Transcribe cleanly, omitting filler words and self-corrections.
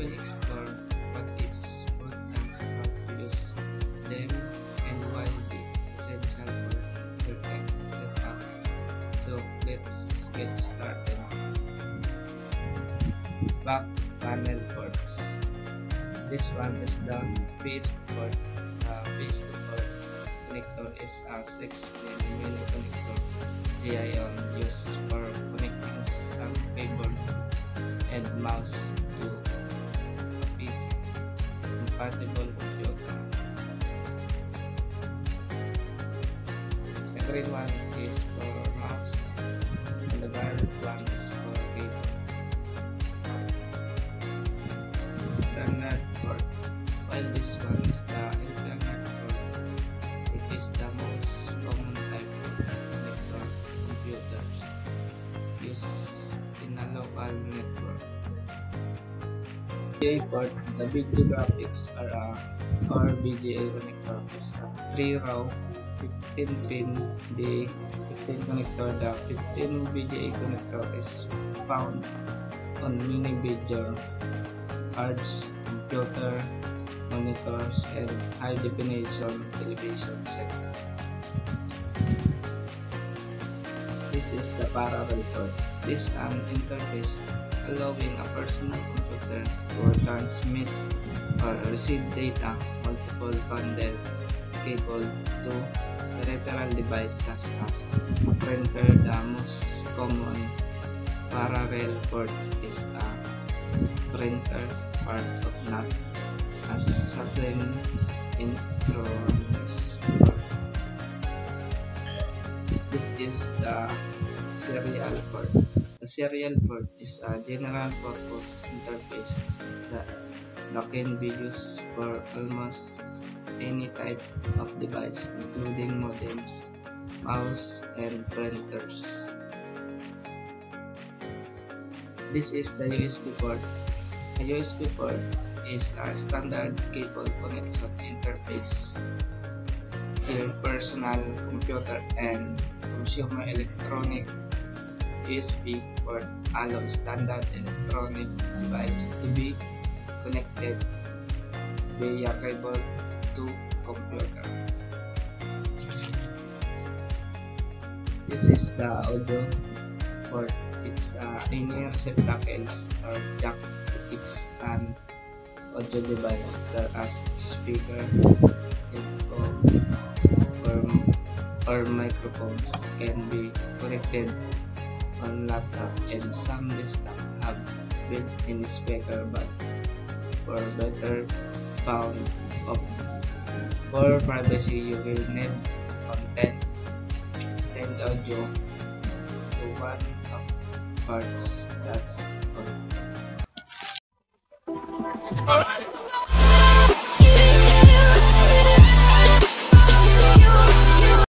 will explore what each sport has, how to use them, and why they are essential for your tech setup. So let's get started. Back panel ports. This one is the base port. Base to port connector is a 6-pin mini connector AIM used for connecting some keyboard and mouse to a PC compatible computer. The green one is for mouse and the violet one is for keyboard. The NAND port. While this one is the internet port, it is the most common type of connector computers used in a local network. VGA port. The video graphics or VGA connector is a 3-row 15-pin B15 connector. The 15 VGA connector is found on mini video cards, computer, monitors, and high-definition television set. This is the parallel port. This is an interface allowing a personal computer to transmit or receive data multiple bundle cable to peripheral devices as a printer. The most common parallel port is a printer part of NAT as an intronis port. This is the serial port. The serial port is a general purpose interface that can be used for almost any type of device, including modems, mouse, and printers. This is the USB port. A USB port is a standard cable connection interface. Your personal computer and consumer electronic USB port allows standard electronic device to be connected via cable to computer. This is the audio port. It's any receptacles or jack. It's an audio device such as speaker, headphone, or microphones can be connected on laptop, and some desktop have built-in speaker, but for better sound for privacy you will need content extend audio to one of parts that's